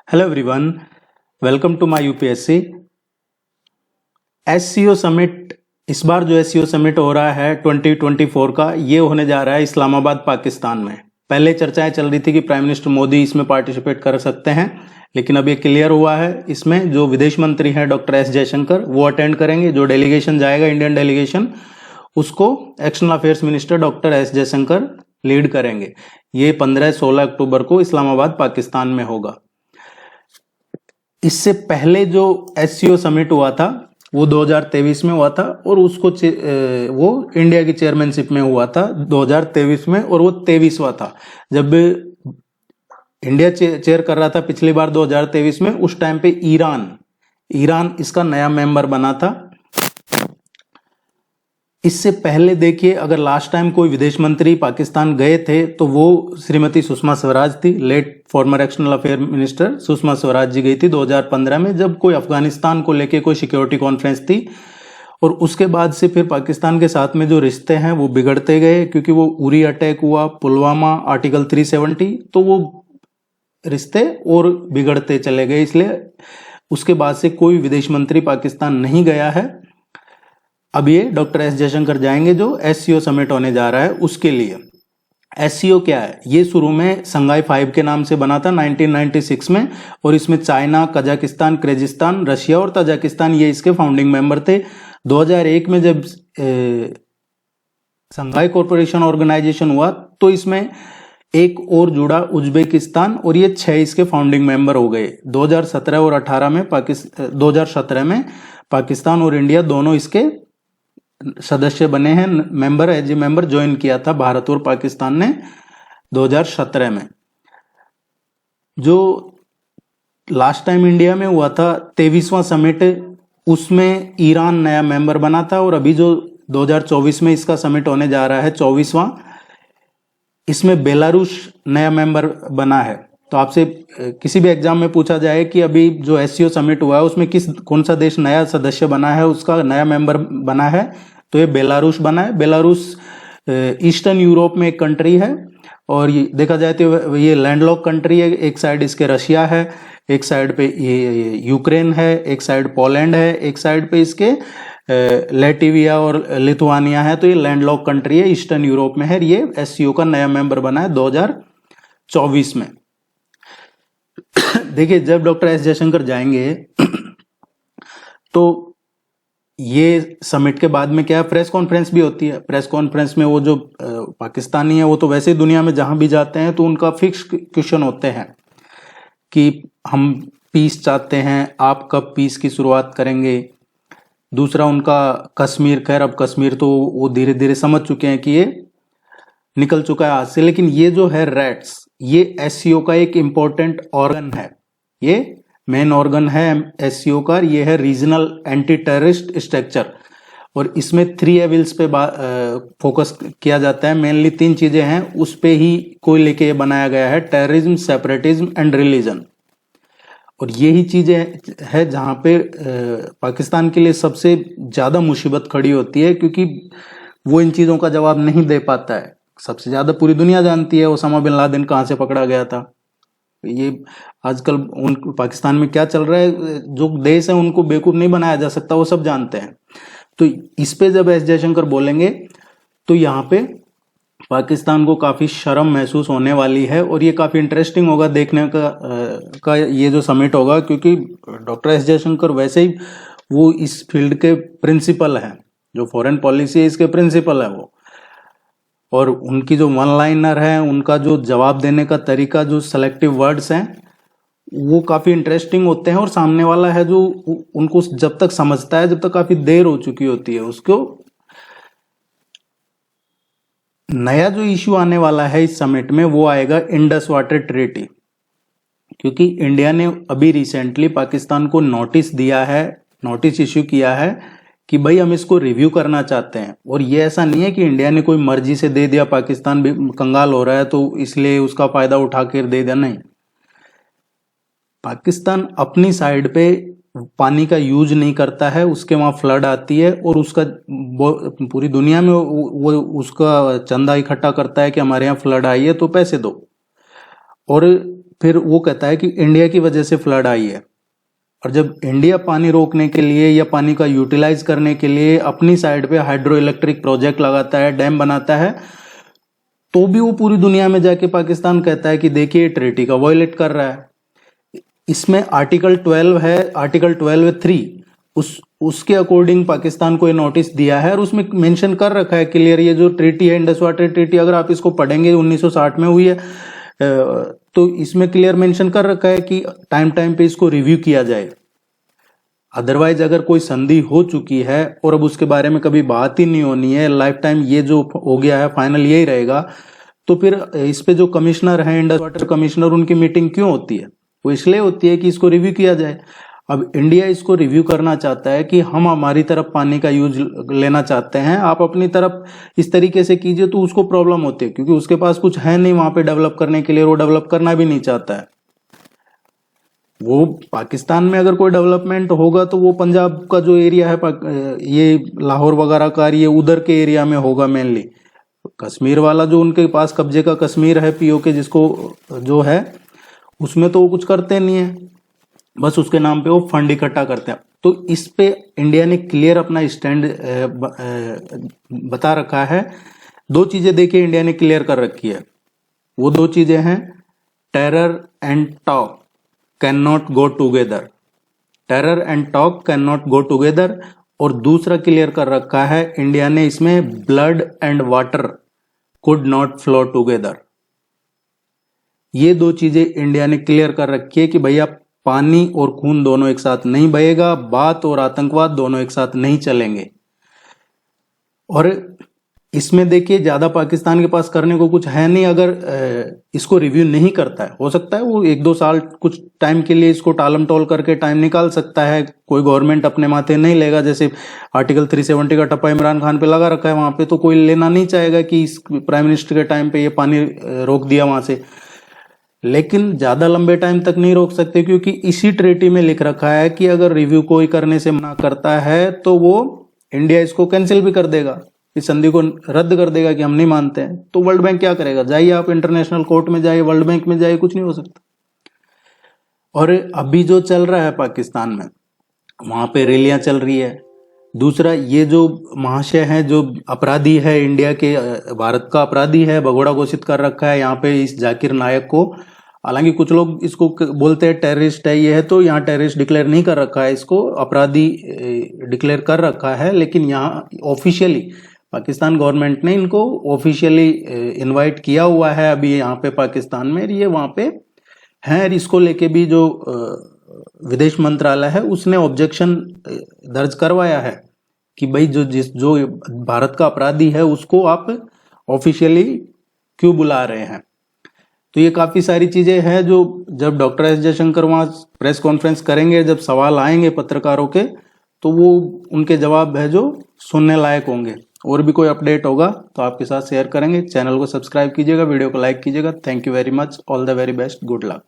Hello everyone, welcome to my UPSC SCO summit. इस बार जो एससीओ समिट हो रहा है 2024 का, ये होने जा रहा है इस्लामाबाद पाकिस्तान में। पहले चर्चाएं चल रही थी कि प्राइम मिनिस्टर मोदी इसमें पार्टिसिपेट कर सकते हैं, लेकिन अब ये क्लियर हुआ है। इसमें जो विदेश मंत्री हैं डॉक्टर एस जयशंकर, वो अटेंड करेंगे। जो डेलीगेशन जाएगा, इंडियन डेलीगेशन, उसको external affairs minister doctor S Jaishankar lead करेंगे। ये 15-16 अक्टूबर को इस्लामाबाद पाकिस्तान में होगा। इससे पहले जो एससीओ समिट हुआ था वो 2023 में हुआ था, और उसको वो इंडिया की चेयरमैनशिप में हुआ था 2023 में, और वो 23वां था। जब इंडिया चेयर कर रहा था पिछली बार 2023 में, उस टाइम पे ईरान इसका नया मेंबर बना था। इससे पहले देखिए, अगर लास्ट टाइम कोई विदेश मंत्री पाकिस्तान गए थे तो वो श्रीमती सुषमा स्वराज थी। Late former external affair minister Sushma Swaraj ji गई थी 2015 में, जब कोई अफगानिस्तान को लेके कोई सिक्योरिटी कॉन्फ्रेंस थी। और उसके बाद से फिर पाकिस्तान के साथ में जो रिश्ते हैं वो बिगड़ते गए, क्योंकि वो उरी अटैक हुआ, पुलवामा, आर्टिकल 370, तो वो रिश्ते और बिगड़ते चले गए। इसलिए उसके बाद से कोई विदेश मंत्री पाकिस्तान नहीं गया है। अब ये डॉक्टर एस जयशंकर जाएंगे जो एससीओ समिट होने जा रहा है उसके लिए। एससीओ क्या है? ये शुरू में संघाई 5 के नाम से बना था 1996 में, और इसमें चाइना, कजाकिस्तान, किर्गिस्तान, रशिया और तजाकिस्तान ये इसके फाउंडिंग मेंबर थे। 2001 में जब संघाई कॉरपोरेशन ऑर्गेनाइजेशन हुआ तो इसमें एक और जुड़ा, उज्बेकिस्तान, और ये 6 इसके फाउंडिंग मेंबर हो गए। 2017 और 18 में 2017 में पाकिस्तान और इंडिया दोनों इसके सदस्य बने हैं। Member, as a member join किया था भारत और पाकिस्तान ने 2017 में। जो लास्ट टाइम इंडिया में हुआ था 23वां समिट, उसमें ईरान नया मेंबर बना था। और अभी जो 2024 में इसका समिट होने जा रहा है 24वां, इसमें बेलारूस नया मेंबर बना है। तो आपसे किसी भी एग्जाम में पूछा जाए कि अभी जो एससीओ समिट हुआ है उसमें कौन सा देश नया सदस्य बना है, उसका नया मेंबर बना है, तो ये बेलारूस बना है। बेलारूस ईस्टर्न यूरोप में एक कंट्री है, और ये देखा जाए तो ये लैंडलॉक कंट्री है। एक साइड इसके रशिया है, एक साइड पे ये यूक्रेन है, एक साइड पोलैंड है, एक साइड पे इसके लैटविया और लिथुआनिया है। तो ये लैंडलॉक कंट्री है, ईस्टर्न यूरोप में है। ये एससीओ का नया मेंबर बना है 2024 में। देखिए, जब डॉक्टर एस जयशंकर जाएंगे तो ये समिट के बाद में क्या है, प्रेस कॉन्फ्रेंस भी होती है। प्रेस कॉन्फ्रेंस में वो जो पाकिस्तानी है, वो तो वैसे ही दुनिया में जहां भी जाते हैं तो उनका फिक्स क्वेश्चन होते हैं कि हम पीस चाहते हैं, आप कब पीस की शुरुआत करेंगे। दूसरा उनका कश्मीर, खैर अब कश्मीर तो वो धीरे धीरे समझ चुके हैं कि ये निकल चुका है हाथ से। लेकिन ये जो है रैट्स, ये एससीओ का एक इंपॉर्टेंट ऑर्गन है, ये मेन ऑर्गन है एससीओ का। ये है रीजनल एंटी टेररिस्ट स्ट्रक्चर, और इसमें 3 एविल्स पे फोकस किया जाता है। मेनली 3 चीजें हैं, उस पे ही कोई लेके बनाया गया है: टेररिज्म, सेपरेटिज्म एंड रिलीजन। और यही चीजें है जहां पे पाकिस्तान के लिए सबसे ज्यादा मुसीबत खड़ी होती है, क्योंकि वो इन चीजों का जवाब नहीं दे पाता है। सबसे ज्यादा पूरी दुनिया जानती है ओसामा बिन लादेन कहां से पकड़ा गया था। ये आजकल पाकिस्तान में क्या चल रहा है, जो देश है उनको बेवकूफ नहीं बनाया जा सकता, वो सब जानते हैं। तो इस पे जब एस जयशंकर बोलेंगे तो यहाँ पे पाकिस्तान को काफी शर्म महसूस होने वाली है, और ये काफी इंटरेस्टिंग होगा देखने का ये जो समिट होगा, क्योंकि डॉक्टर एस जयशंकर वैसे ही वो इस फील्ड के प्रिंसिपल हैं। जो फॉरेन पॉलिसी है इसके प्रिंसिपल है वो, और उनकी जो वन लाइनर है, उनका जो जवाब देने का तरीका, जो सेलेक्टिव वर्ड्स हैं, वो काफी इंटरेस्टिंग होते हैं। और सामने वाला है जो उनको जब तक समझता है, जब तक काफी देर हो चुकी होती है उसको। नया जो इश्यू आने वाला है इस समिट में, वो आएगा इंडस वाटर ट्रीटी, क्योंकि इंडिया ने अभी रिसेंटली पाकिस्तान को नोटिस दिया है, नोटिस इश्यू किया है कि भाई हम इसको रिव्यू करना चाहते हैं। और ये ऐसा नहीं है कि इंडिया ने कोई मर्जी से दे दिया, पाकिस्तान भी कंगाल हो रहा है तो इसलिए उसका फायदा उठा कर दे दिया, नहीं। पाकिस्तान अपनी साइड पे पानी का यूज नहीं करता है, उसके वहां फ्लड आती है, और उसका पूरी दुनिया में वो उसका चंदा इकट्ठा करता है कि हमारे यहाँ फ्लड आई है तो पैसे दो। और फिर वो कहता है कि इंडिया की वजह से फ्लड आई है। और जब इंडिया पानी रोकने के लिए या पानी का यूटिलाइज करने के लिए अपनी साइड पे हाइड्रो इलेक्ट्रिक प्रोजेक्ट लगाता है, डैम बनाता है, तो भी वो पूरी दुनिया में जाके पाकिस्तान कहता है कि देखिए ट्रीटी का वायलेट कर रहा है। इसमें आर्टिकल 12 है, आर्टिकल 12(3) उसके अकॉर्डिंग पाकिस्तान को ये नोटिस दिया है और उसमें मेंशन कर रखा है क्लियर, ये जो ट्रीटी है इंडस वाटर ट्रीटी, अगर आप इसको पढ़ेंगे 1960 में हुई है, तो इसमें क्लियर मेंशन कर रखा है कि टाइम टाइम पे इसको रिव्यू किया जाए। अदरवाइज अगर कोई संधि हो चुकी है और अब उसके बारे में कभी बात ही नहीं होनी है, लाइफ टाइम ये जो हो गया है फाइनल यही रहेगा, तो फिर इस पे जो कमिश्नर है, इंडस वाटर कमिश्नर, उनकी मीटिंग क्यों होती है? वो इसलिए होती है कि इसको रिव्यू किया जाए। अब इंडिया इसको रिव्यू करना चाहता है कि हम हमारी तरफ पानी का यूज लेना चाहते हैं, आप अपनी तरफ इस तरीके से कीजिए, तो उसको प्रॉब्लम होती है क्योंकि उसके पास कुछ है नहीं वहां पे डेवलप करने के लिए, वो डेवलप करना भी नहीं चाहता है। वो पाकिस्तान में अगर कोई डेवलपमेंट होगा तो वो पंजाब का जो एरिया है, ये लाहौर वगैरह का, ये उधर के एरिया में होगा मेनली। कश्मीर वाला जो उनके पास कब्जे का कश्मीर है पीओके जिसको जो है, उसमें तो वो कुछ करते नहीं है, बस उसके नाम पे वो फंड इकट्ठा करते हैं। तो इस पे इंडिया ने क्लियर अपना स्टैंड बता रखा है। दो चीजें देखिए इंडिया ने क्लियर कर रखी है, वो दो चीजें हैं, terror and talk can not go together, terror and talk can not go together. और दूसरा क्लियर कर रखा है इंडिया ने इसमें, blood and water could not flow together. ये दो चीजें इंडिया ने क्लियर कर रखी है कि भैया पानी और खून दोनों एक साथ नहीं बहेगा, बात और आतंकवाद दोनों एक साथ नहीं चलेंगे। और इसमें देखिए ज्यादा पाकिस्तान के पास करने को कुछ है नहीं। अगर इसको रिव्यू नहीं करता है, हो सकता है वो 1-2 साल कुछ टाइम के लिए इसको टालम टोल करके टाइम निकाल सकता है, कोई गवर्नमेंट अपने माथे नहीं लेगा। जैसे आर्टिकल 370 का टप्पा इमरान खान पे लगा रखा है, वहां पे तो कोई लेना नहीं चाहेगा कि इस प्राइम मिनिस्टर के टाइम पे ये पानी रोक दिया वहां से। लेकिन ज्यादा लंबे टाइम तक नहीं रोक सकते क्योंकि इसी ट्रीटी में लिख रखा है कि अगर रिव्यू कोई करने से मना करता है तो वो इंडिया इसको कैंसिल भी कर देगा, इस संधि को रद्द कर देगा कि हम नहीं मानते हैं। तो वर्ल्ड बैंक क्या करेगा? जाइए आप इंटरनेशनल कोर्ट में जाइए, वर्ल्ड बैंक में जाइए, कुछ नहीं हो सकता। और अभी जो चल रहा है पाकिस्तान में, वहां पे रैलियां चल रही है। दूसरा, ये जो महाशय है, जो अपराधी है, इंडिया के भारत का अपराधी है, भगोड़ा घोषित कर रखा है यहाँ पे इस जाकिर नायक को। हालांकि कुछ लोग इसको बोलते हैं टेररिस्ट है ये है, तो यहाँ टेररिस्ट डिक्लेयर नहीं कर रखा है, इसको अपराधी डिक्लेयर कर रखा है। लेकिन यहाँ ऑफिशियली पाकिस्तान गवर्नमेंट ने इनको ऑफिशियली इनवाइट किया हुआ है अभी यहाँ पे पाकिस्तान में, ये वहां पे है। इसको लेके भी जो विदेश मंत्रालय है उसने ऑब्जेक्शन दर्ज करवाया है कि भाई जो भारत का अपराधी है उसको आप ऑफिशियली क्यों बुला रहे हैं। तो ये काफी सारी चीजें हैं जो जब डॉक्टर एस जयशंकर वहां प्रेस कॉन्फ्रेंस करेंगे, जब सवाल आएंगे पत्रकारों के, तो वो उनके जवाब है जो सुनने लायक होंगे। और भी कोई अपडेट होगा तो आपके साथ शेयर करेंगे। चैनल को सब्सक्राइब कीजिएगा, वीडियो को लाइक कीजिएगा। Thank you very much, all the very best, good luck.